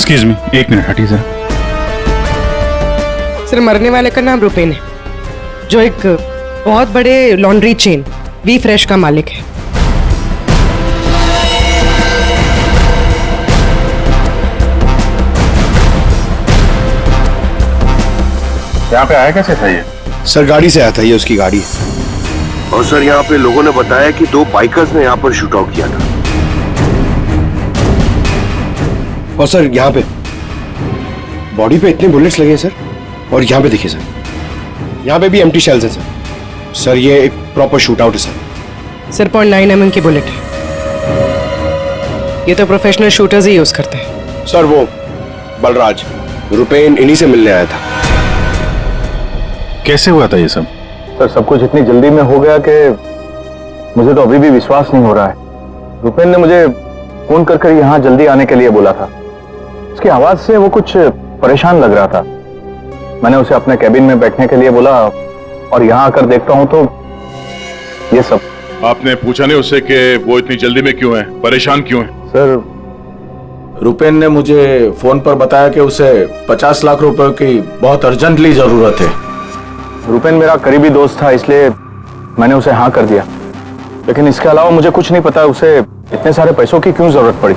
Excuse me, एक minute हटिए sir. Sir, मरने वाले का नाम रुपेन है, जो एक बहुत बड़े लॉन्ड्री चेन वी फ्रेश का मालिक है। यहाँ पे आया कैसे था ये? सर गाड़ी से आया था, ये उसकी गाड़ी है। और सर यहाँ पे लोगों ने बताया कि 2 बाइकर्स ने यहाँ पर शूट आउट किया था। और सर यहाँ पे बॉडी पे इतने बुलेट्स लगे हैं सर, और यहाँ पे देखिए सर, यहाँ पे भी एम्प्टी शेल्स हैं सर। सर ये एक प्रॉपर शूट आउट है सर। सर 0.9 mm की बुलेट है, ये तो प्रोफेशनल शूटर्स ही यूज करते हैं। सर वो बलराज रुपेन इन्हीं से मिलने आया था। कैसे हुआ था ये सब? सर सब कुछ इतनी जल्दी में हो गया कि मुझे तो अभी भी विश्वास नहीं हो रहा है। रुपेन ने मुझे फोन कर यहाँ जल्दी आने के लिए बोला था। उसकी आवाज से वो कुछ परेशान लग रहा था। मैंने उसे अपने कैबिन में बैठने के लिए बोला और यहाँ आकर देखता हूँ तो ये सब। आपने पूछा नहीं उससे कि वो इतनी जल्दी में क्यों है, परेशान क्यों है? सर रुपेन ने मुझे फोन पर बताया कि उसे 50 लाख रुपए की बहुत अर्जेंटली जरूरत है। रुपेन मेरा करीबी दोस्त था, इसलिए मैंने उसे हाँ कर दिया। लेकिन इसके अलावा मुझे कुछ नहीं पता उसे इतने सारे पैसों की क्यों जरूरत पड़ी।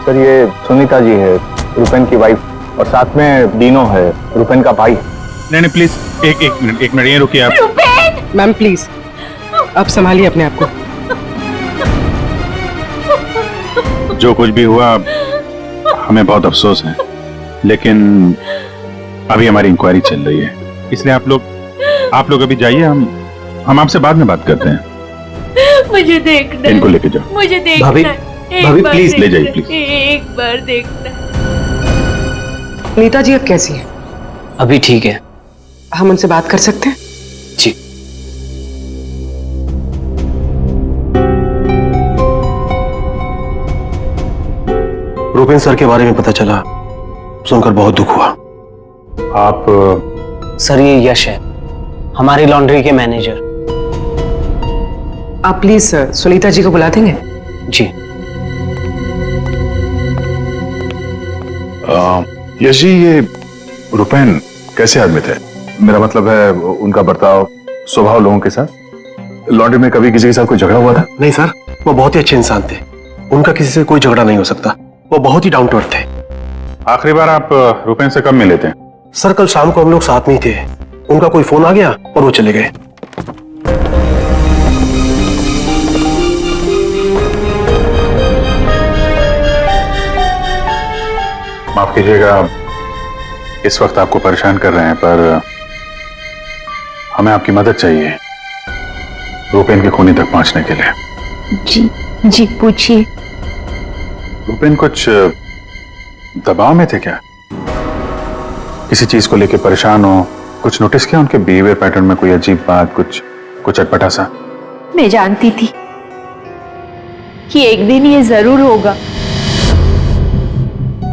सर ये सुनीता जी है, रुपेन की वाइफ, और साथ में डीनो है, रुपेन का भाई। नहीं प्लीज एक मिनट ये रुकिए आप। मैम प्लीज, आप संभालिए अपने आप को। जो कुछ भी हुआ हमें बहुत अफसोस है, लेकिन अभी हमारी इंक्वायरी चल रही है, इसलिए आप लोग अभी जाइए, हम आपसे बाद में बात करते हैं। मुझे देखना, इनको लेके जाओ। मुझे देखना, भाभी प्लीज ले जाइए प्लीज। एक बार देखना। नीता जी अब कैसी है? अभी ठीक है। हम उनसे बात कर सकते हैं? जी। रुपेन सर के बारे में पता चला, सुनकर बहुत दुख हुआ। आप सर ये यश है, हमारी लॉन्ड्री के मैनेजर। आप प्लीज सुनीता जी को बुला देंगे? जी। यश जी, ये रुपेन कैसे आदमी थे? मेरा मतलब है उनका बर्ताव, स्वभाव लोगों के साथ। लॉन्ड्री में कभी किसी के साथ कोई झगड़ा हुआ था? नहीं सर, वो बहुत ही अच्छे इंसान थे, उनका किसी से कोई झगड़ा नहीं हो सकता। वो बहुत ही डाउन टू अर्थ थे। आखिरी बार आप रुपेन से कब मिले थे? सर कल शाम को हम लोग साथ में ही थे, उनका कोई फोन आ गया और वो चले गए। माफ कीजिएगा, इस वक्त आपको परेशान कर रहे हैं, पर हमें आपकी मदद चाहिए रुपेन के खूनी तक पहुंचने के लिए। जी पूछिए। रुपेन कुछ दबाव में थे क्या? किसी चीज को लेकर परेशान हो? कुछ नोटिस किया उनके बिहेवियर पैटर्न में? कोई अजीब बात, कुछ अटपटा सा? मैं जानती थी कि एक दिन ये जरूर होगा।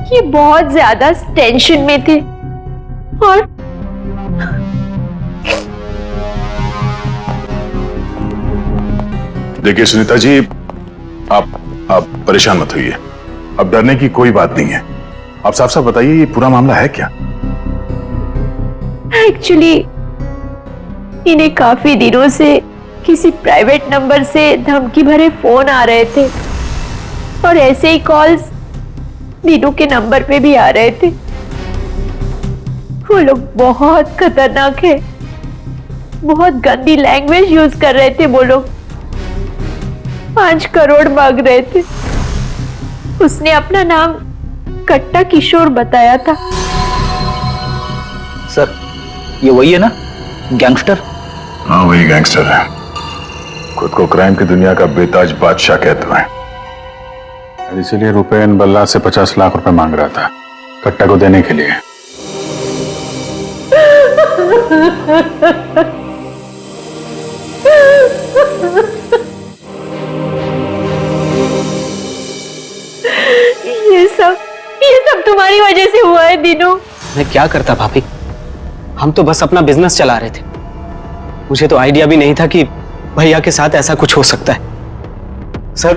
ये बहुत ज्यादा टेंशन में थे और देखिए सुनीता जी, आप परेशान मत होइए। अब डरने की कोई बात नहीं है। आप साफ साफ बताइए, ये पूरा मामला है क्या? एक्चुअली इन्हें काफी दिनों से किसी प्राइवेट नंबर से धमकी भरे फोन आ रहे थे और ऐसे ही कॉल्स दीनू के नंबर पे भी आ रहे थे। वो लोग बहुत खतरनाक है, बहुत गंदी लैंग्वेज यूज कर रहे थे। वो लोग 5 करोड़ मांग रहे थे। उसने अपना नाम कट्टा किशोर बताया था। सर ये वही है ना, गैंगस्टर? हाँ वही गैंगस्टर है, खुद को क्राइम की दुनिया का बेताज बादशाह कहते हैं। इसीलिए रुपेन बल्ला से 50 लाख रुपए मांग रहा था कट्टा को देने के लिए। ये सब तुम्हारी वजह से हुआ है दीनू। मैं क्या करता भाभी, हम तो बस अपना बिजनेस चला रहे थे। मुझे तो आइडिया भी नहीं था कि भैया के साथ ऐसा कुछ हो सकता है। सर,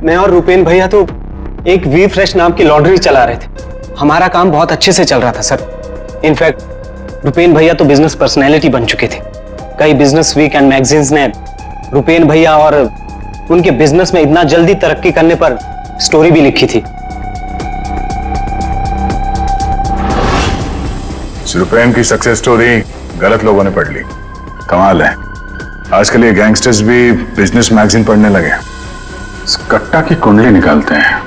मैं और रुपेन भैया तो एक वी फ्रेश नाम की लॉन्ड्री चला रहे थे। हमारा काम बहुत अच्छे से चल रहा था सर। इनफैक्ट रुपेन भैया तो बिजनेस पर्सनैलिटी बन चुके थे। कई बिजनेस वीक एंड मैगजीन्स ने रुपेन भैया और उनके बिजनेस में इतना जल्दी तरक्की करने पर स्टोरी भी लिखी थी। रुपेन की सक्सेस स्टोरी गलत लोगों ने पढ़ ली। कमाल है, आजकल ये गैंगस्टर्स भी बिजनेस मैगजीन पढ़ने लगे। इस कट्टा की कुंडली निकालते हैं।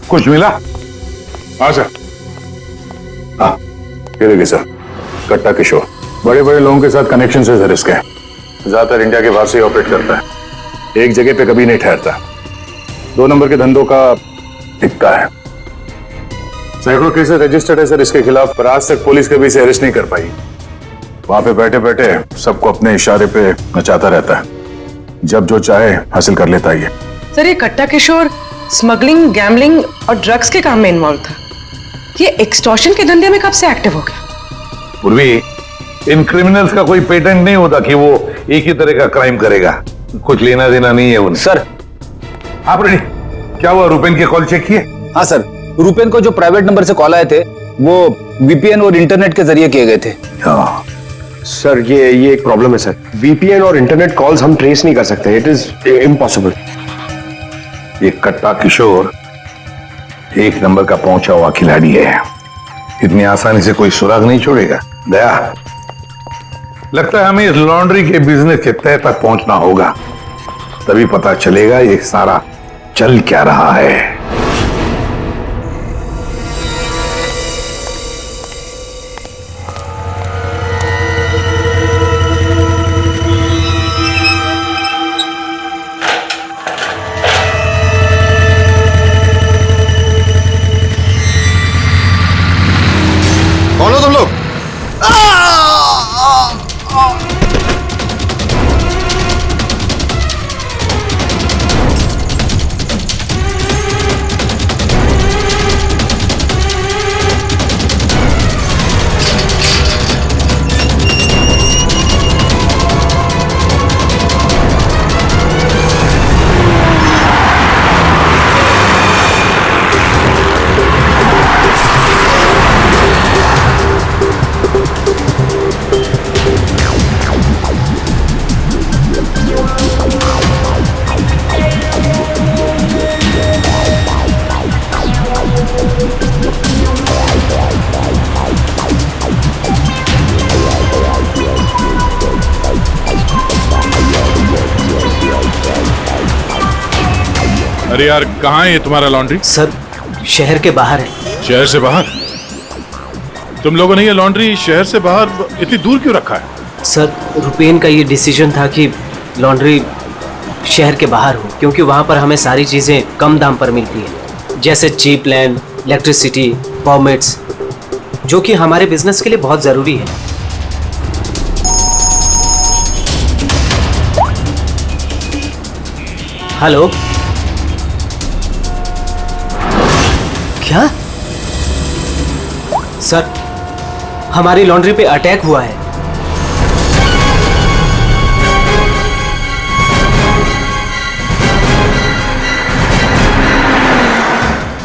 कुछ मिला? हाँ सर। हाँ, ये देखिए सर, कट्टा किशोर बड़े बड़े लोगों के साथ कनेक्शन से सर इसके। ज्यादातर इंडिया के बाहर से ऑपरेट करता है, एक जगह पे कभी नहीं ठहरता। 2 नंबर के धंधों का टिक्का है। सैकड़ों केसेस रजिस्टर्ड है सर इसके खिलाफ, पर आज तक पुलिस कभी इसे अरेस्ट नहीं कर पाई। वहां पे बैठे बैठे सबको अपने इशारे पे नचाता रहता है, जब जो चाहे हासिल कर लेता है। सर, ये कट्टा किशोर स्मगलिंग, गैम्बलिंग और ड्रग्स के काम में इन्वॉल्व था। ये एक्सटॉर्शन के धंधे में कब से एक्टिव हो गया? पूर्वी, इन क्रिमिनल्स का कोई पेटेंट नहीं होता कि वो एक ही तरह का क्राइम करेगा। कुछ लेना देना नहीं है उन्हें। सर, आपने क्या हुआ, रुपेन के कॉल चेक किए? हाँ सर, रुपेन को जो प्राइवेट नंबर से कॉल आए थे वो वीपीएन और इंटरनेट के जरिए किए गए थे। हाँ सर, ये एक प्रॉब्लम है सर। वीपीएन और इंटरनेट कॉल्स हम ट्रेस नहीं कर सकते। It is impossible. ये कट्टा किशोर 1 नंबर का पहुंचा हुआ खिलाड़ी है, इतनी आसानी से कोई सुराग नहीं छोड़ेगा। दया, लगता है हमें इस लॉन्ड्री के बिजनेस के तह तक पहुंचना होगा, तभी पता चलेगा ये सारा चल क्या रहा है। कौन हो तुम लोग? अरे यार, कहाँ है ये तुम्हारा लॉन्ड्री? सर, शहर के बाहर है। शहर से बाहर? तुम लोगों ने ये लॉन्ड्री शहर से बाहर इतनी दूर क्यों रखा है? सर, रुपेन का ये डिसीजन था कि लॉन्ड्री शहर के बाहर हो, क्योंकि वहाँ पर हमें सारी चीज़ें कम दाम पर मिलती है, जैसे चीप लैंड, इलेक्ट्रिसिटी, परमिट्स, जो कि हमारे बिजनेस के लिए बहुत ज़रूरी है। हेलो, क्या? सर, हमारी लॉन्ड्री पे अटैक हुआ है।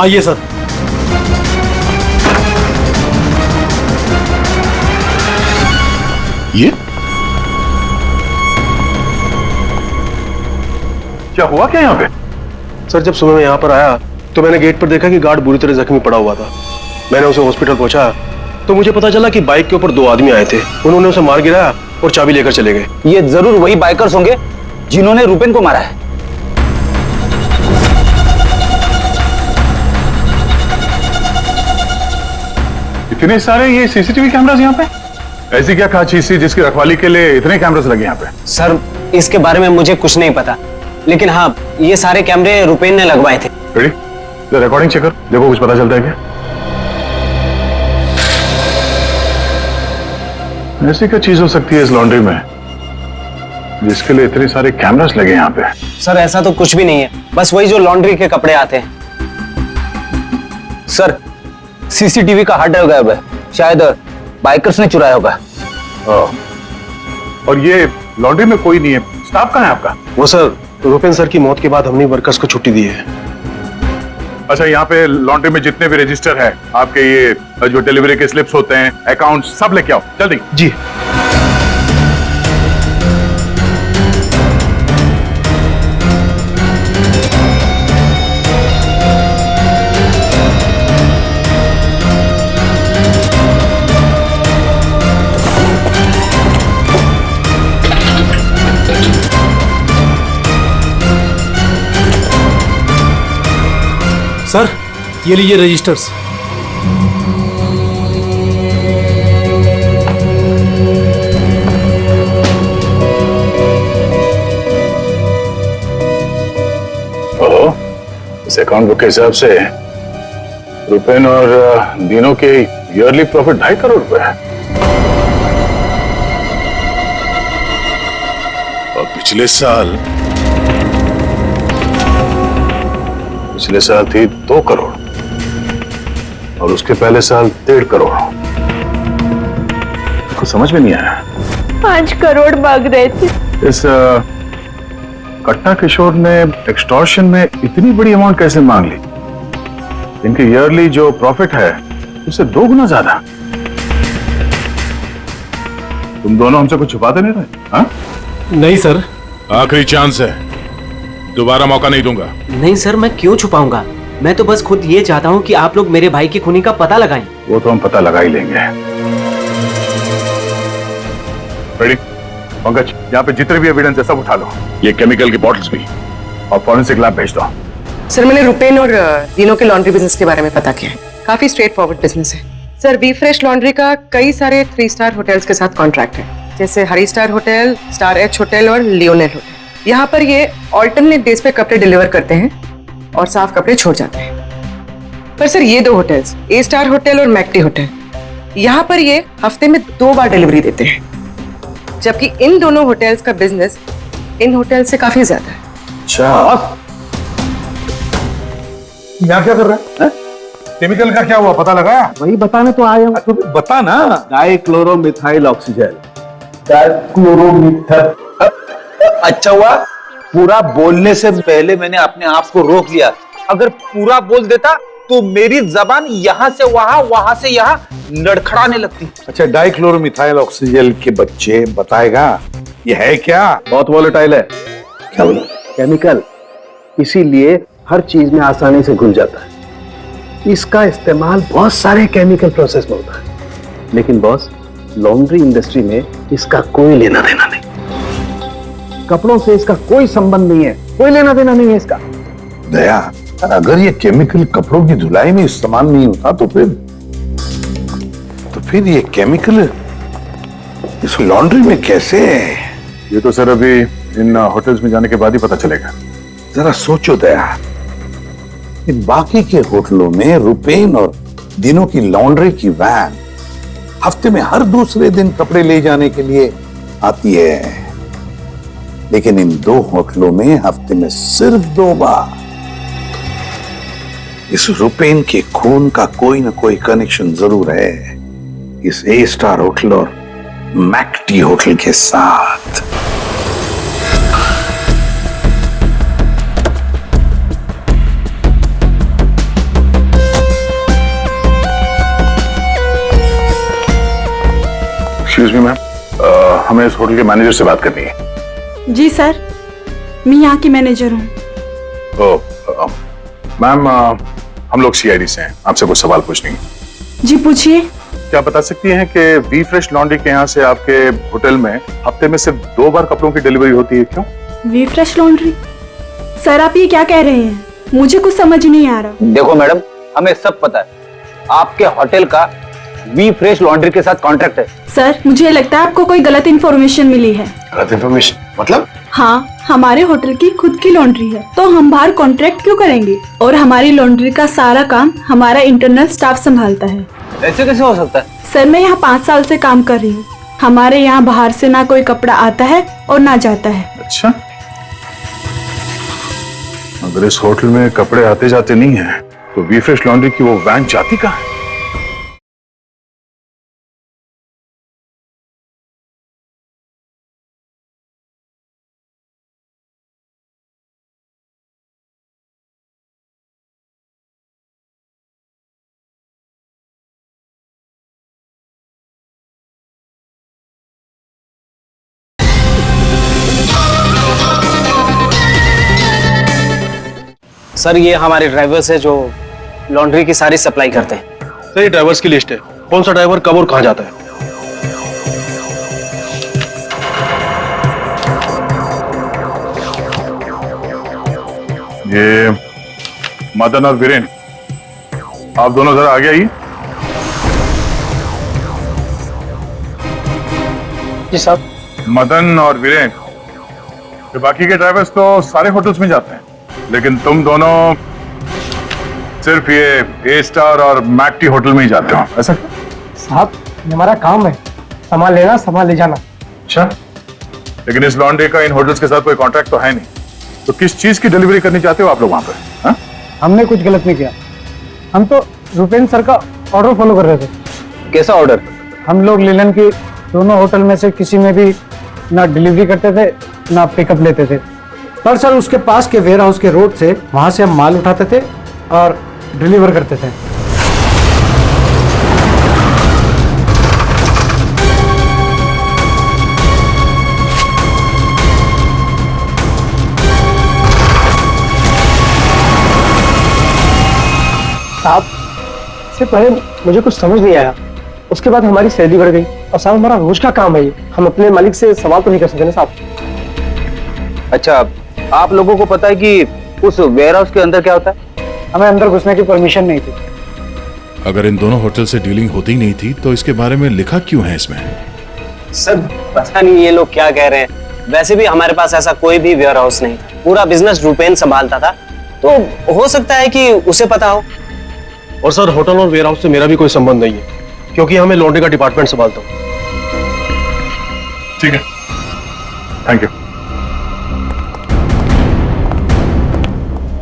आइए सर। ये क्या हुआ क्या यहाँ पे? सर, जब सुबह मैं यहाँ पर आया तो मैंने गेट पर देखा कि गार्ड बुरी तरह जख्मी पड़ा हुआ था। मैंने उसे हॉस्पिटल पहुंचाया तो मुझे पता चला कि बाइक के ऊपर 2 आदमी आए थे। उन्होंने उसे मार गिराया और चाबी लेकर चले गए। ये जरूर वही बाइकर्स होंगे जिन्होंने रुपेन को मारा है। इतने सारे ये सीसीटीवी कैमरास यहाँ पे? ऐसी क्या खास चीज थी जिसकी रखवाली के लिए इतने कैमरास लगे यहाँ पे? सर, इसके बारे में मुझे कुछ नहीं पता, लेकिन हाँ, ये सारे कैमरे रुपेन ने लगवाए थे। रेडी? रिकॉर्डिंग चेक कर, देखो कुछ पता चलता है क्या? ऐसी क्या चीज हो सकती है इस लॉन्ड्री में जिसके लिए इतने सारे कैमरास लगे यहाँ पे? सर, ऐसा तो कुछ भी नहीं है, बस वही जो लॉन्ड्री के कपड़े आते हैं। सर, सीसीटीवी का हार्ड ड्राइव गायब है, शायद बाइकर्स ने चुराया होगा। और ये लॉन्ड्री में कोई नहीं है, स्टाफ कहाँ है आपका? वो सर, रुपेन सर की मौत के बाद हमने वर्कर्स को छुट्टी दी है। अच्छा, यहाँ पे लॉन्ड्री में जितने भी रजिस्टर है आपके, ये जो डिलीवरी के स्लिप्स होते हैं, अकाउंट, सब लेके आओ जल्दी। जी। सर, ये लीजिए रजिस्टर्स। ओहो, इस अकाउंट बुक के हिसाब से रुपेन और दीनों के ईयरली प्रॉफिट 2.5 करोड़ रुपए है। और पिछले साल थी 2 करोड़ और उसके पहले साल 1.5 करोड़। कुछ समझ में नहीं आया। 5 करोड़ मांग रहे थे। इस कट्टा किशोर ने एक्सटॉर्शन में इतनी बड़ी अमाउंट कैसे मांग ली? इनके ईयरली जो प्रॉफिट है उससे 2 गुना ज्यादा। तुम दोनों हमसे कुछ छुपाते नहीं रहे? हाँ? नहीं सर। आखिरी चांस है, दोबारा मौका नहीं दूंगा। नहीं सर, मैं क्यों छुपाऊंगा? मैं तो बस खुद ये चाहता हूँ कि आप लोग मेरे भाई की खूनी का पता लगाएं। वो तो हम पता लगा ही लेंगे। रेडी? पंकज, यहाँ पे जितने भी एविडेंस है सब उठा लो, ये केमिकल की बॉटल्स भी, और फॉरेंसिक लैब भेज दो। सर, मैंने रुपेन और दीनों के लॉन्ड्री बिजनेस के बारे में पता किया है। काफी स्ट्रेट फॉरवर्ड बिजनेस है सर। वी फ्रेश लॉन्ड्री का कई सारे 3 स्टार होटल्स के साथ कॉन्ट्रैक्ट है, जैसे Hari star hotel, star H hotel और लियोनेल होटल। यहाँ पर ये ऑल्टरनेट डेज पे कपड़े डिलीवर करते हैं और साफ कपड़े छोड़ जाते हैं। पर सर, ये 2 होटल्स, ए स्टार होटल और मैक्टी होटल, यहाँ पर ये हफ्ते में 2 बार डिलीवरी देते हैं, जबकि इन दोनों होटल्स का बिजनेस इन होटल से काफी ज्यादा है। अच्छा, यहाँ क्या कर रहा है? केमिकल का क्या हुआ, पता लगाया? वही बताने तो आए हूँ। तो बता ना। डाइक्लोरोमिथाइल ऑक्सीजन। डाइक्लोरोमिथाइल। अच्छा हुआ पूरा बोलने से पहले मैंने अपने आप को रोक लिया। अगर पूरा बोल देता तो मेरी जबान यहाँ से वहां, वहां से यहाँ लड़खड़ाने लगती। अच्छा, डाइक्लोरोमिथाइल ऑक्सीजन के बच्चे बताएगा ये है क्या? बहुत वोलेटाइल है। क्या बोला? केमिकल, इसीलिए हर चीज में आसानी से घुल जाता है। इसका इस्तेमाल बहुत सारे केमिकल प्रोसेस में होता है, लेकिन बॉस, लॉन्ड्री इंडस्ट्री में इसका कोई लेना देना नहीं। कपड़ों से इसका कोई संबंध नहीं है, कोई लेना देना नहीं है इसका। दया, अगर ये केमिकल कपड़ों की धुलाई में इस्तेमाल नहीं होता तो फिर ये केमिकल इस लॉन्ड्री में कैसे? ये तो सर अभी इन होटल्स में जाने के बाद ही पता चलेगा। जरा सोचो दया, इन बाकी के होटलों में रुपेन और दिनों की लॉन्ड्री की वैन हफ्ते में हर दूसरे दिन कपड़े ले जाने के लिए आती है, लेकिन इन 2 होटलों में हफ्ते में सिर्फ 2 बार। इस रुपेन के खून का कोई ना कोई कनेक्शन जरूर है इस ए स्टार होटल और मैक्टी होटल के साथ। एक्सक्यूज मी मैम, हमें इस होटल के मैनेजर से बात करनी है। जी सर, मैं यहाँ की मैनेजर हूँ। मैम, हम लोग सीआईडी से हैं, आपसे कुछ सवाल पूछने हैं। जी पूछिए। क्या बता सकती हैं कि वी फ्रेश लॉन्ड्री के यहाँ से आपके होटल में हफ्ते में सिर्फ 2 बार कपड़ों की डिलीवरी होती है, क्यों? We fresh laundry? सर, आप ये क्या कह रहे हैं? मुझे कुछ समझ नहीं आ रहा। देखो मैडम, हमें सब पता है, आपके होटल का वी फ्रेश लॉन्ड्री के साथ कॉन्ट्रैक्ट है। सर, मुझे लगता है आपको कोई गलत इन्फॉर्मेशन मिली है। गलत इन्फॉर्मेशन मतलब? हाँ, हमारे होटल की खुद की लॉन्ड्री है, तो हम बाहर कॉन्ट्रैक्ट क्यों करेंगे? और हमारी लॉन्ड्री का सारा काम हमारा इंटरनल स्टाफ संभालता है। ऐसे कैसे हो सकता है? सर, मैं यहाँ 5 साल से काम कर रही हूँ। हमारे यहाँ बाहर से ना कोई कपड़ा आता है और ना जाता है। अच्छा, अगर इस होटल में कपड़े आते जाते नहीं है तो वी फ्रेश लॉन्ड्री की वो वैन जाती कहाँ है? सर ये हमारे ड्राइवर्स है जो लॉन्ड्री की सारी सप्लाई करते हैं। सर ये ड्राइवर्स की लिस्ट है, कौन सा ड्राइवर कब और कहाँ जाता है। ये मदन और वीरेन, आप दोनों जरा आगे आइए। जी साहब। मदन और वीरेन, ये बाकी के ड्राइवर्स तो सारे होटल्स में जाते हैं, लेकिन तुम दोनों सिर्फ ये ए स्टार और मैक टी होटल में ही जाते हो, ऐसा क्यों? साहब हमारा काम है, सामान लेना सामान ले जाना। अच्छा, लेकिन इस लॉन्ड्री का इन होटल्स के साथ कोई कॉन्ट्रैक्ट तो है नहीं, तो किस चीज की डिलीवरी करनी चाहते हो आप लोग वहां पर? हाँ? हमने कुछ गलत नहीं किया, हम तो रुपेन सर का ऑर्डर फॉलो कर रहे थे। कैसा ऑर्डर? हम लोग लीलन की दोनों होटल में से किसी में भी ना डिलीवरी करते थे ना पिकअप लेते थे, पर सर उसके पास के वेयर हाउस के रोड से वहां से हम माल उठाते थे और डिलीवर करते थे। साहब इससे पहले मुझे कुछ समझ नहीं आया, उसके बाद हमारी सैलरी बढ़ गई और साहब हमारा रोज का काम है ये, हम अपने मालिक से सवाल तो नहीं कर सकते ना साहब। अच्छा, आप लोगों को पता है कि उस वेयर हाउस के अंदर क्या होता है? हमें अंदर घुसने की परमिशन नहीं थी। अगर इन दोनों होटल से डीलिंग होती नहीं थी तो इसके बारे में लिखा क्यों है इसमें? सर पता नहीं ये लोग क्या कह रहे हैं, वैसे भी हमारे पास ऐसा कोई भी वेयर हाउस नहीं था, पूरा बिजनेस रुपेन संभालता था, तो हो सकता है कि उसे पता हो। और सर होटल और वेयर हाउस से मेरा भी कोई संबंध नहीं है, क्योंकि हमें लॉन्ड्री का डिपार्टमेंट संभालता हूँ। ठीक है, थैंक यू।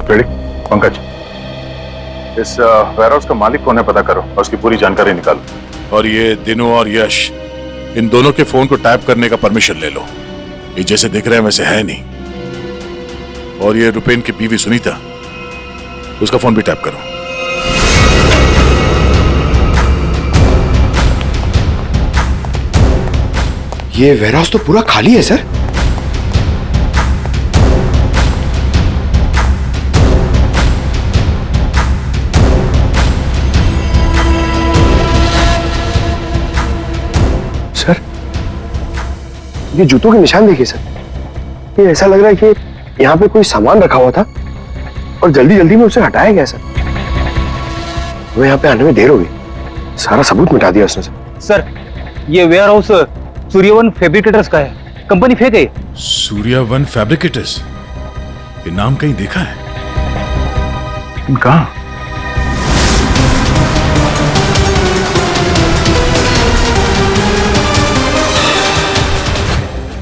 रेडी? पंकज, इस वेयर हाउस का मालिक कौन है पता करो और उसकी पूरी जानकारी निकालो। और ये दिनों और यश, इन दोनों के फोन को टैप करने का परमिशन ले लो, ये जैसे दिख रहे हैं वैसे है नहीं। और ये रुपेन की बीवी सुनीता, उसका फोन भी टैप करो। ये वेयर हाउस तो पूरा खाली है सर। सर ये जूतों के निशान देखिए सर, ये ऐसा लग रहा है कि यहाँ पे कोई सामान रखा हुआ था और जल्दी जल्दी में उसे हटाया गया सर। हमें यहाँ पे आने में देर हो गई, सारा सबूत मिटा दिया उसने सर। सर ये वेयर हाउस सूर्यवन फैब्रिकेटर्स का है, कंपनी फेक है। सूर्यवन फैब्रिकेटर्स, ये नाम कहीं देखा है? लेकिन कहाँ?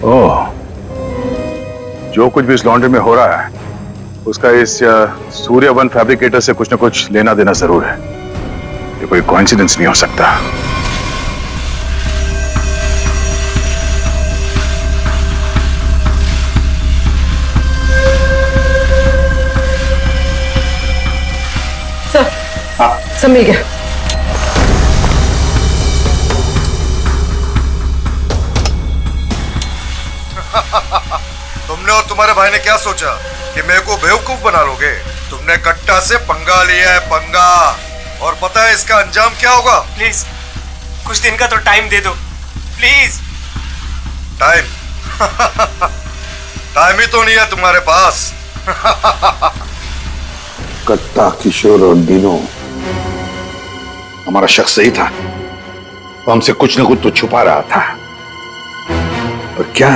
ओह, जो कुछ भी इस लॉन्ड्री में हो रहा है उसका इस सूर्यवन फैब्रिकेटर से कुछ न कुछ लेना देना जरूर है। ये कोई कोइंसिडेंस नहीं हो सकता। सब मिल गया। तुमने और तुम्हारे भाई ने क्या सोचा कि मेरे को बेवकूफ बना लोगे? तुमने कट्टा से पंगा लिया है, पंगा। और पता है इसका अंजाम क्या होगा? प्लीज कुछ दिन का तो टाइम दे दो प्लीज। टाइम? टाइम ही तो नहीं है तुम्हारे पास। कट्टा, किशोर और दिनों, हमारा शख्स सही था, वो हमसे कुछ न कुछ तो छुपा रहा था। और क्या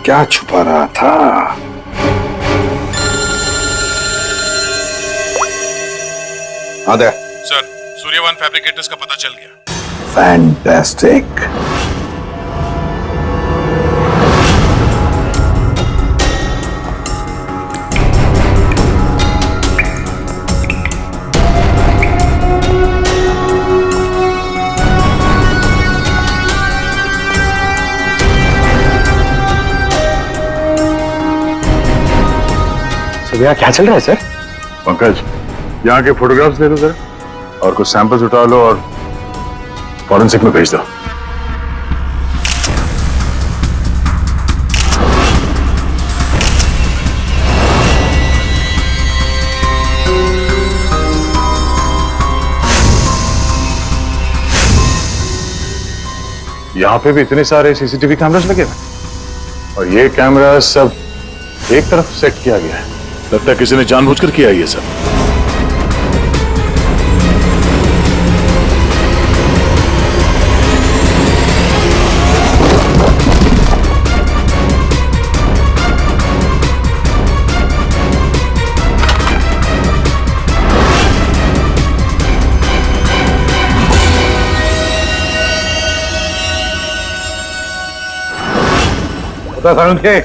क्या छुपा रहा था? आदे सर, सूर्यवन फैब्रिकेटर्स का पता चल गया। फैंटास्टिक। यहाँ क्या चल रहा है सर? पंकज, यहाँ के फोटोग्राफ्स ले लो जरा और कुछ सैंपल्स उठा लो और फॉरेंसिक में भेज दो। यहाँ पे भी इतने सारे सीसीटीवी कैमरास लगे हुए और ये कैमरा सब एक तरफ सेट किया गया है। लगता है किसी ने जानबूझकर किया है ये सब। के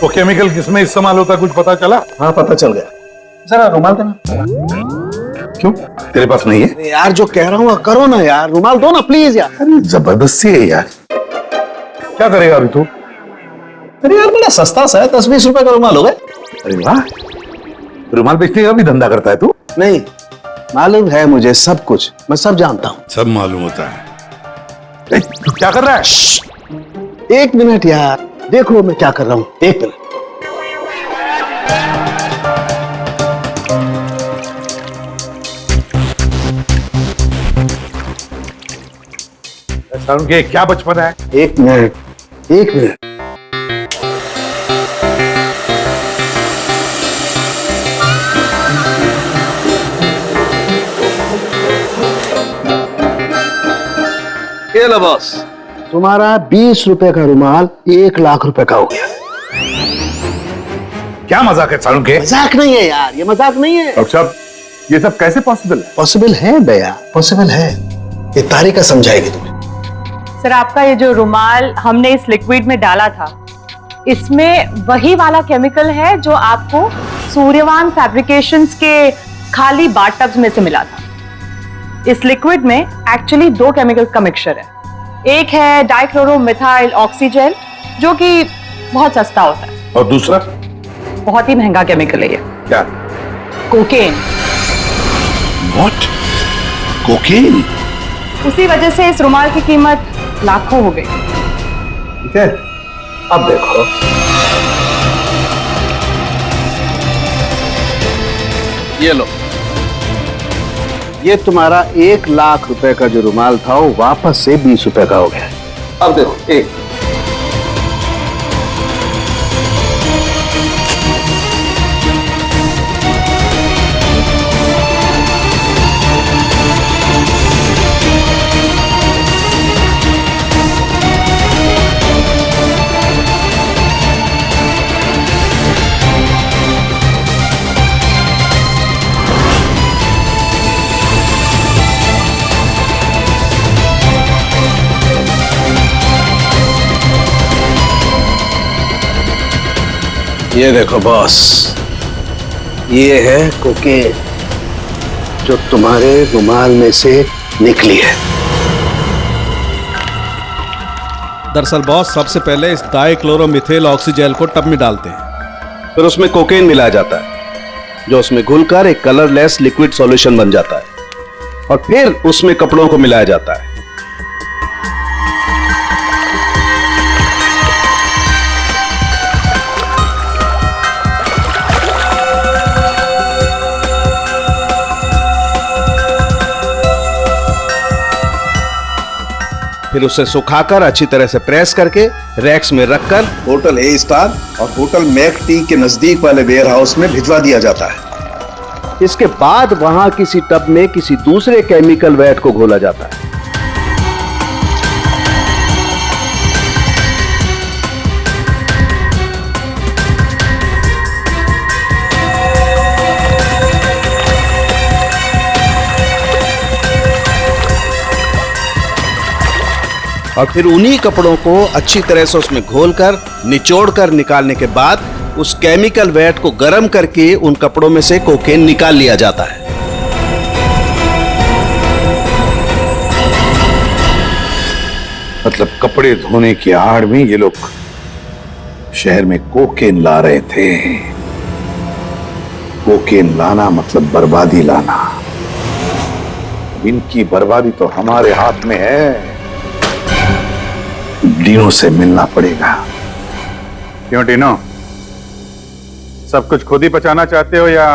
वो केमिकल किसमें इस्तेमाल होता कुछ पता चला? हाँ पता चल गया। जरा रुमाल देना। क्यों तेरे पास नहीं है? अरे यार जो कह रहा हूँ करो ना यार, रुमाल दो ना प्लीज यार। अरे जबरदस्ती है यार। क्या करेगा अभी तू? अरे यार बड़ा सस्ता सा है, 10-20 रुपए का रुमाल हो गए। अरे वाह, रुमाल बेचने का भी धंधा करता है तू? नहीं, मालूम है मुझे सब कुछ, मैं सब जानता हूँ। सब मालूम होता है। तू क्या कर रहा है? एक मिनट यार, देखो मैं क्या कर रहा हूँ, एक मिनट। के क्या बचपन है? एक मिनट, एक मिनट। ये लो बॉस, तुम्हारा 20 रुपए का रुमाल 1 लाख रुपए का हो गया। क्या मजाक है सारुण के? मजाक नहीं है यार, ये मजाक नहीं है। डॉक्टर साहब, ये सब कैसे पॉसिबल है? पॉसिबल है भैया, पॉसिबल है। ये तारिका समझाएगी तुम्हें। सर आपका ये जो रुमाल हमने इस लिक्विड में डाला था, इसमें वही वाला केमिकल है जो आपको सूर्यवान फैब्रिकेशंस के खाली बाथटब्स में से मिला था। इस लिक्विड में एक्चुअली 2 केमिकल्स का मिक्सचर है। एक है डाइक्लोरोमिथाइल ऑक्सीजन जो कि बहुत सस्ता होता है, और दूसरा बहुत ही महंगा केमिकल है ये। क्या? कोकेन। व्हाट? कोकेन? उसी वजह से इस रुमाल की कीमत लाखों हो गई। ठीक है, अब देखो। ये लो, ये तुम्हारा 1 लाख रुपए का जो रुमाल था वो वापस से 20 रुपए का हो गया। अब देखो, एक ये देखो बॉस, ये है कोकेन जो तुम्हारे रुमाल में से निकली है। दरअसल बॉस, सबसे पहले इस डाइक्लोरोमिथेल ऑक्सीजेल को टब में डालते हैं, फिर उसमें कोकेन मिलाया जाता है जो उसमें घुलकर एक कलरलेस लिक्विड सॉल्यूशन बन जाता है, और फिर उसमें कपड़ों को मिलाया जाता है। फिर उसे सुखाकर अच्छी तरह से प्रेस करके रैक्स में रखकर होटल ए स्टार और होटल मैक टी के नजदीक वाले वेयर हाउस में भिजवा दिया जाता है। इसके बाद वहां किसी टब में किसी दूसरे केमिकल वैट को घोला जाता है। और फिर उन्हीं कपड़ों को अच्छी तरह से उसमें घोलकर निचोड़कर निकालने के बाद उस केमिकल वैट को गर्म करके उन कपड़ों में से कोकेन निकाल लिया जाता है। मतलब कपड़े धोने की आड़ में ये लोग शहर में कोकेन ला रहे थे। कोकेन लाना मतलब बर्बादी लाना। इनकी बर्बादी तो हमारे हाथ में है। डीनो से मिलना पड़ेगा। क्यों डीनो, सब कुछ खुद ही बचाना चाहते हो या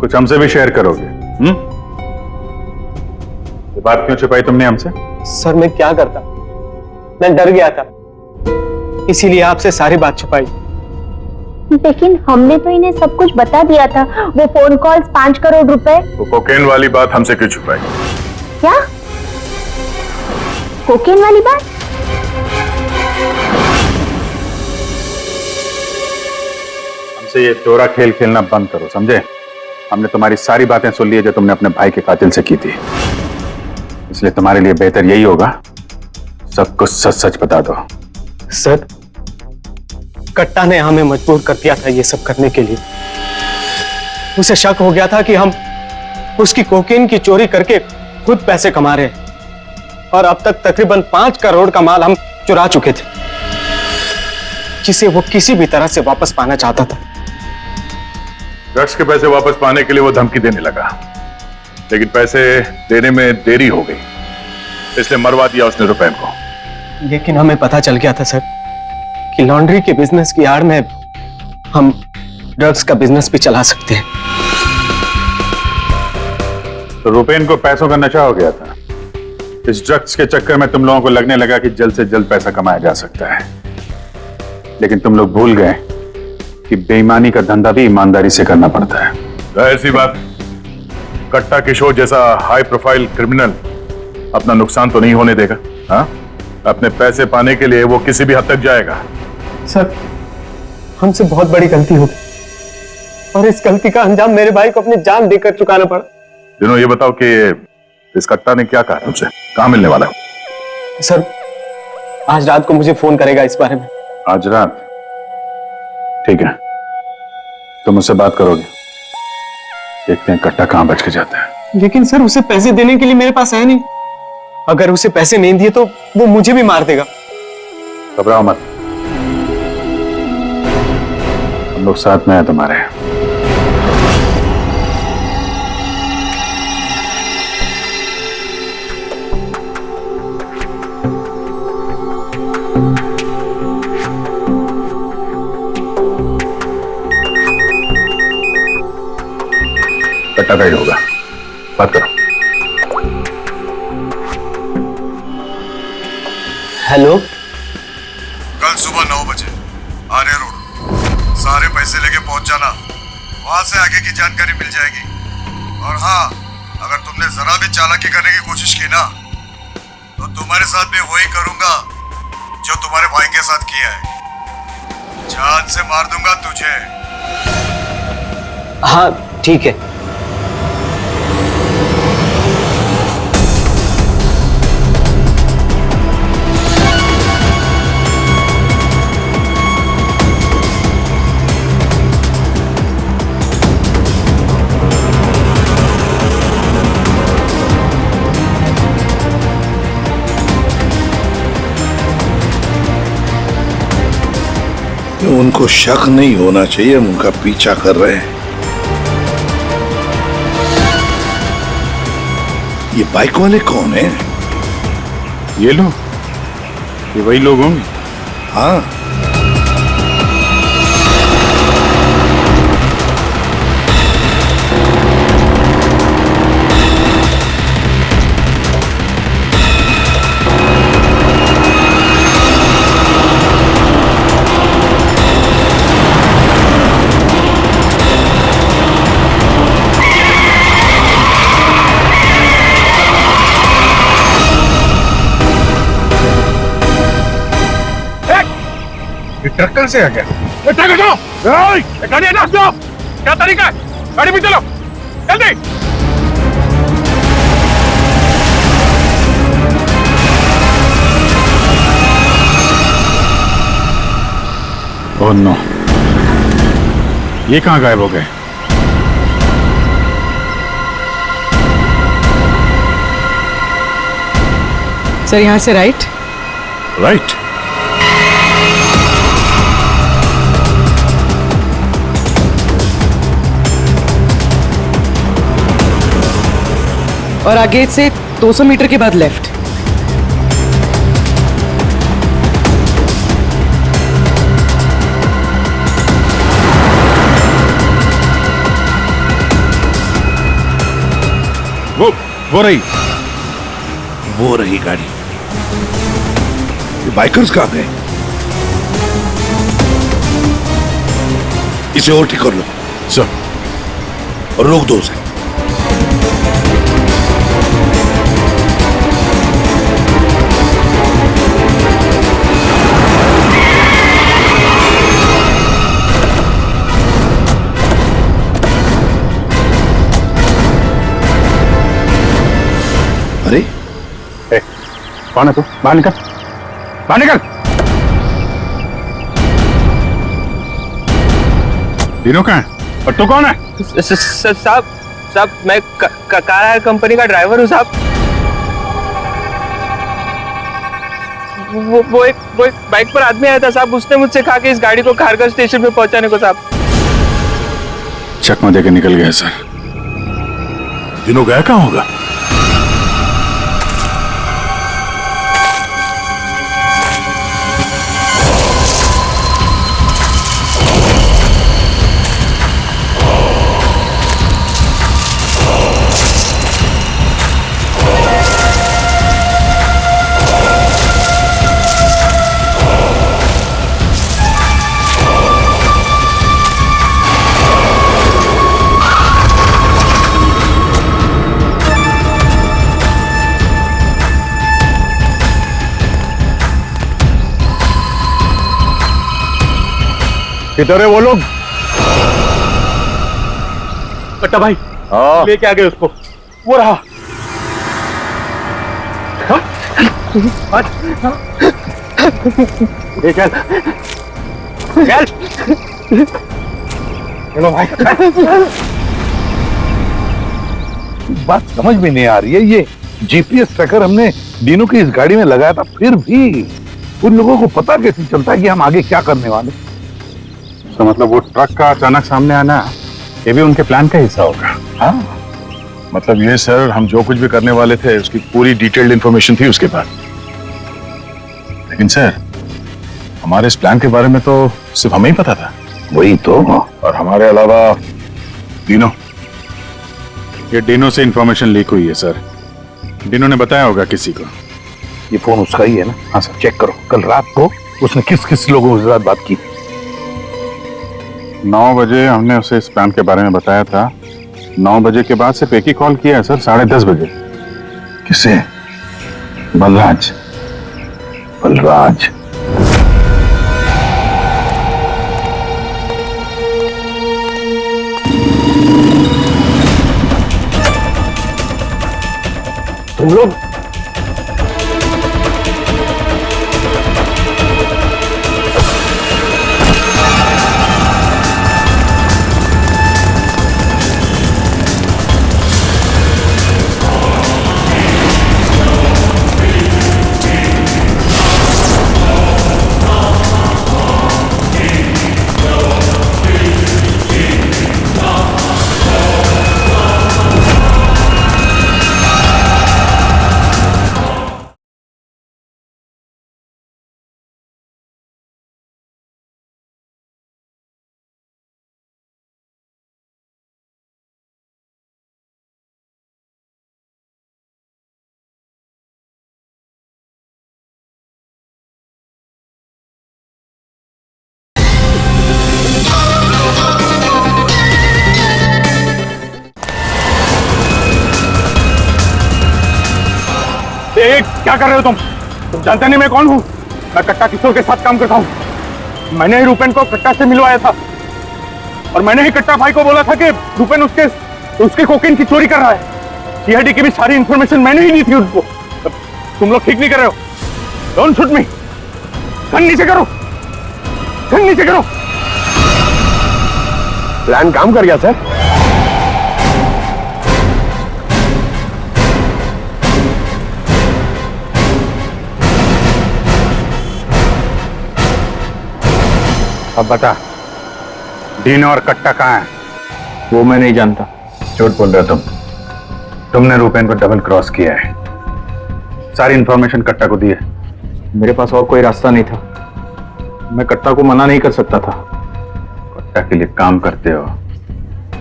कुछ हमसे भी शेयर करोगे? ये बात क्यों छुपाई तुमने हमसे? सर मैं क्या करता, मैं डर गया था, इसीलिए आपसे सारी बात छुपाई। लेकिन हमने तो इन्हें सब कुछ बता दिया था। वो फोन कॉल्स 5 करोड़ रुपए। वो कोकेन वाली बात हमसे क्यों छुपाई? क्या कोकेन वाली बात? हमसे ये चोरा खेल खेलना बंद करो, समझे? हमने तुम्हारी सारी बातें सुन ली है जो तुमने अपने भाई के कातिल से की थी, इसलिए तुम्हारे लिए बेहतर यही होगा सब कुछ सच सच बता दो। सर, कट्टा ने हमें मजबूर कर दिया था ये सब करने के लिए। उसे शक हो गया था कि हम उसकी कोकेन की चोरी करके खुद पैसे कमा रहे हैं और अब तक तकरीबन 5 करोड़ का माल हम चुरा चुके थे, जिसे वो किसी भी तरह से वापस पाना चाहता था। ड्रग्स के पैसे वापस पाने के लिए वो धमकी देने लगा, लेकिन पैसे देने में देरी हो गई, इसलिए मरवा दिया उसने रुपैन को। लेकिन हमें पता चल गया था सर कि लॉन्ड्री के बिजनेस की आड़ में हम ड्रग्स का बिजनेस भी चला सकते हैं। तो रुपैन को पैसों का नशा हो गया था। इस ड्रग्स के चक्कर में तुम लोगों को लगने लगा कि जल्द से जल्द पैसा कमाया जा सकता है, लेकिन तुम लोग भूल गए कि बेईमानी का धंधा भी ईमानदारी से करना पड़ता है। ऐसी बात, कट्टा किशोर जैसा हाई प्रोफाइल क्रिमिनल अपना नुकसान तो नहीं होने देगा। हाँ, अपने पैसे पाने के लिए वो किसी भी हद तक जाएगा। सर, हमसे बहुत बड़ी गलती हो गई और इस गलती का अंजाम मेरे भाई को अपनी जान देकर चुकाना पड़ा। दिनों, ये बताओ कि इस कट्टा ने क्या कहा तुमसे? कहां मिलने वाला है? सर, आज रात को मुझे फोन करेगा इस बारे में। आज रात? ठीक है, तुम उससे बात करोगे, देखते हैं कट्टा कहां बच के जाता है। लेकिन सर, उसे पैसे देने के लिए मेरे पास है नहीं। अगर उसे पैसे नहीं दिए तो वो मुझे भी मार देगा। घबराओ मत, हम लोग साथ में हैं तुम्हारे। कट्टा गाइड होगा, बात करो। हेलो, कल सुबह 9 बजे आर्य रोड, सारे पैसे लेके पहुंच जाना, वहां से आगे की जानकारी मिल जाएगी। और हाँ, अगर तुमने जरा भी चालाकी करने की कोशिश की ना, तो तुम्हारे साथ भी वही करूंगा जो तुम्हारे भाई के साथ किया है। जान से मार दूंगा तुझे। हाँ ठीक है। उनको शक नहीं होना चाहिए, हम उनका पीछा कर रहे हैं। ये बाइक वाले कौन है? ये लोग, ये वही लोग होंगे। हाँ, ट्रक कहां से आ गया? ट्रक हटाओ! गाड़ी हटा दो! क्या तरीका है? गाड़ी भी चलो, जल्दी! ओह नो, ये कहां गायब हो गए? सर, यहां से राइट। राइट? और आगे से 200 मीटर के बाद लेफ्ट। वो रही वो रही गाड़ी। ये बाइकर्स कहाँ गए? इसे और ठीक कर लो सर। और रोक दो उसे। अरे कौन है तू? बाहर निकल, बाहर निकल। तीनों कहाँ है? और तू कौन है? साहब मैं कार कंपनी का ड्राइवर हूँ साहब। वो एक बाइक पर आदमी आया था साहब, उसने मुझसे कहा कि इस गाड़ी को खारगर स्टेशन पे पहुंचाने को साहब। चकमा देकर निकल गया सर। तीनों गया कहाँ होगा? किधर है वो लोग? कट्टा भाई लेके आ गए उसको। वो रहा। चलो भाई। बात समझ में नहीं आ रही है, ये जीपीएस ट्रैकर हमने दिनों की इस गाड़ी में लगाया था, फिर भी उन लोगों को पता कैसे चलता है कि हम आगे क्या करने वाले? तो मतलब वो ट्रक का अचानक सामने आना ये भी उनके प्लान का हिस्सा होगा। हाँ, मतलब ये सर, हम जो कुछ भी करने वाले थे उसकी पूरी डिटेल्ड इंफॉर्मेशन थी उसके पास। लेकिन सर, हमारे इस प्लान के बारे में तो सिर्फ हमें ही पता था। वही तो। और हमारे अलावा तीनों। ये डिनो से इंफॉर्मेशन लीक हुई है सर। डिनो ने बताया होगा किसी को। ये फोन उसका ही है ना? हाँ सर, चेक करो कल रात को उसने किस किस लोगों के साथ बात की। 9 बजे हमने उसे इस प्लान के बारे में बताया था। 9 बजे के बाद सिर्फ एक ही कॉल किया है सर, 10:30 बजे। किसे? बलराज। बलराज तुम लोग क्या कर रहे हो तुम जानते नहीं मैं कौन हूँ? मैं कट्टा किशोर के साथ काम करता हूँ। मैंने ही रूपेन को कट्टा से मिलवाया था और मैंने ही कट्टा भाई को बोला था कि रूपेन उसके कोकेन की चोरी कर रहा है। सीआईडी की भी सारी इंफॉर्मेशन मैंने ही दी थी उनको। तुम लोग ठीक नहीं कर रहे हो। Don't shoot me. गन नीचे करो, गन नीचे करो। प्लान काम कर गया सर। अब बता, डीनो और कट्टा कहाँ है? वो मैं नहीं जानता। झूठ बोल रहे हो तुमने रूपेन को डबल क्रॉस किया है। सारी इंफॉर्मेशन कट्टा को दी है। मेरे पास और कोई रास्ता नहीं था। मैं कट्टा को मना नहीं कर सकता था। कट्टा के लिए काम करते हो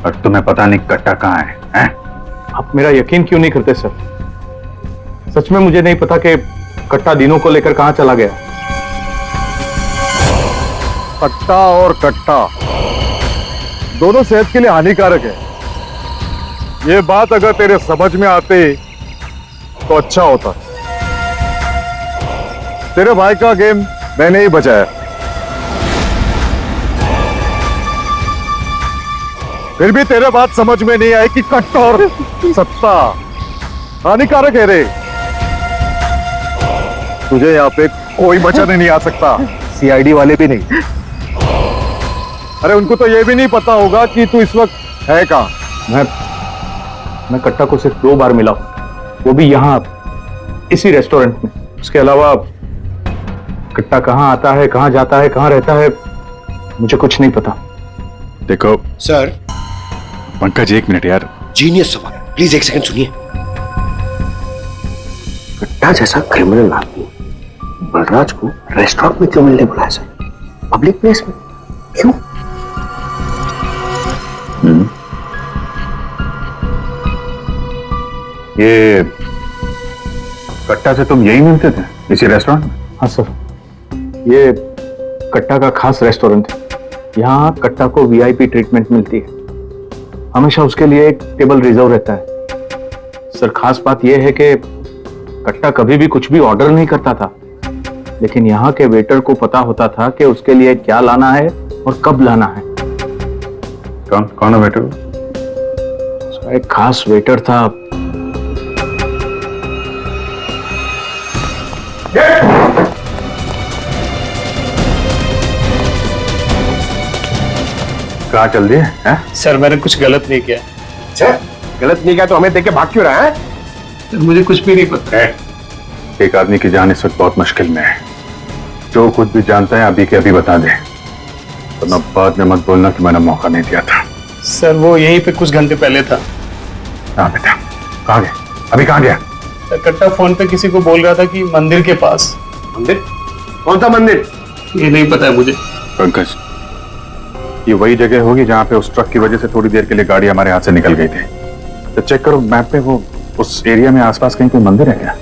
और तुम्हें पता नहीं कट्टा कहाँ है, हैं? आप मेरा यकीन क्यों नहीं करते सर? सच में मुझे नहीं पता कि कट्टा दिनों को लेकर कहां चला गया। खट्टा और कट्टा दोनों सेहत के लिए हानिकारक है। ये बात अगर तेरे समझ में आते तो अच्छा होता। तेरे भाई का गेम मैंने ही बचाया, फिर भी तेरे बात समझ में नहीं आई कि कट्टा और सत्ता हानिकारक है रे। तुझे यहाँ पे कोई बचाने नहीं आ सकता, सीआईडी वाले भी नहीं। अरे उनको तो ये भी नहीं पता होगा कि तू इस वक्त है कहाँ। मैं कट्टा को सिर्फ 2 बार मिला हूं, वो भी यहाँ इसी रेस्टोरेंट में। उसके अलावा कट्टा कहाँ आता है, कहाँ जाता है, कहाँ रहता है, मुझे कुछ नहीं पता। देखो सर। पंकज, 1 मिनट यार। जीनियस सवाल, प्लीज 1 सेकंड सुनिए। कट्टा जैसा क्रिमिनल आदमी बलराज को रेस्टोरेंट में क्यों मिलने बुलाया सर? पब्लिक प्लेस में क्यों? ये कट्टा से तुम यही मिलते थे, इसी रेस्टोरेंट में? हाँ सर, ये कट्टा का खास रेस्टोरेंट है। यहाँ कट्टा को वीआईपी ट्रीटमेंट मिलती है। हमेशा उसके लिए एक टेबल रिजर्व रहता है। सर, खास बात यह है कि कट्टा कभी भी कुछ भी ऑर्डर नहीं करता था, लेकिन यहाँ के वेटर को पता होता था कि उसके लिए क्या लाना है और कब लाना है। कौन है वेटर? एक खास वेटर था। कहाँ चल दिए हैं? सर मैंने कुछ गलत नहीं किया। अच्छा, गलत नहीं किया तो हमें देख के भाग क्यों रहा है? सर मुझे कुछ भी नहीं पता। एक आदमी की जान इस वक्त बहुत मुश्किल में है। जो कुछ भी जानता है अभी के अभी बता दे, वरना बाद में मत बोलना कि मैंने मौका नहीं दिया था। सर वो यहीं पे कुछ घंटे पहले था। हाँ बेटा, कहाँ गया? अभी कहाँ गया? सर कट्टा फोन पे किसी को बोल रहा था कि मंदिर के पास। मंदिर? कौन सा मंदिर? ये नहीं पता है मुझे। पंकज, ये वही जगह होगी जहाँ पे उस ट्रक की वजह से थोड़ी देर के लिए गाड़ी हमारे हाथ से निकल गई थी। तो चेक करो मैप पे, वो उस एरिया में आसपास कहीं कोई मंदिर है क्या?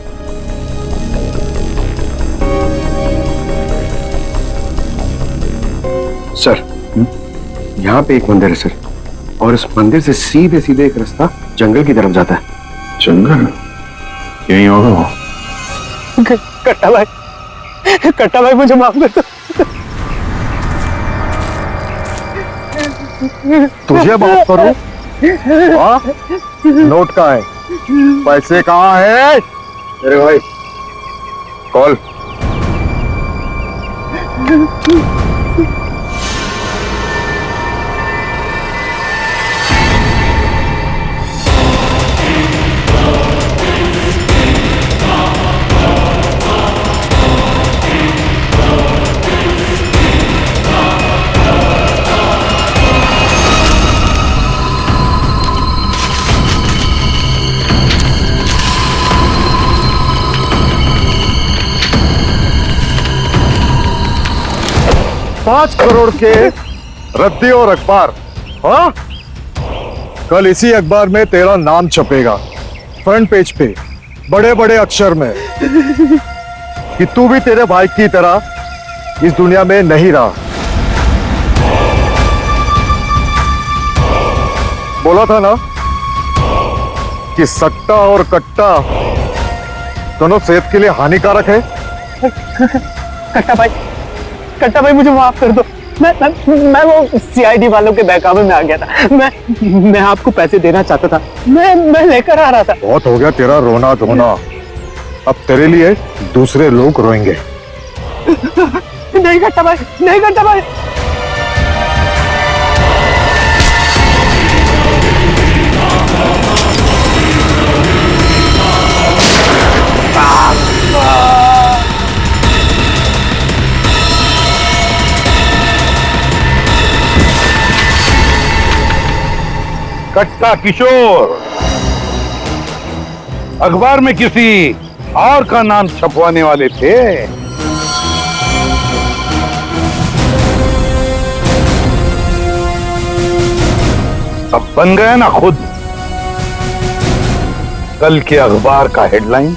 सर, यहाँ पे एक मंदिर है सर, और इस मंदिर से सीधे सीधे एक रास्ता जंगल की तरफ जाता है। जंगल? यही होगा वो। कट्टा भाई मुझे माफ कर दो। तुझे माफ करूं? हाँ? नोट कहाँ है? पैसे कहाँ है? अरे भाई कॉल। $5 करोड़ के रद्दी और अखबार। हाँ, कल इसी अखबार में तेरा नाम छपेगा फ्रंट पेज पे बड़े बड़े अक्षर में कि तू भी तेरे भाई की तरह इस दुनिया में नहीं रहा। बोला था ना कि सट्टा और कट्टा दोनों सेहत के लिए हानिकारक है। कट्टा भाई मुझे माफ कर दो। मैं वो सीआईडी वालों के बहकावे में आ गया था। मैं आपको पैसे देना चाहता था। मैं लेकर आ रहा था। बहुत हो गया तेरा रोना धोना, अब तेरे लिए दूसरे लोग रोएंगे। नहीं कट्टा भाई, नहीं कट्टा भाई। कट्टा किशोर अखबार में किसी और का नाम छपवाने वाले थे। अब बन गया ना खुद। कल के अखबार का हेडलाइन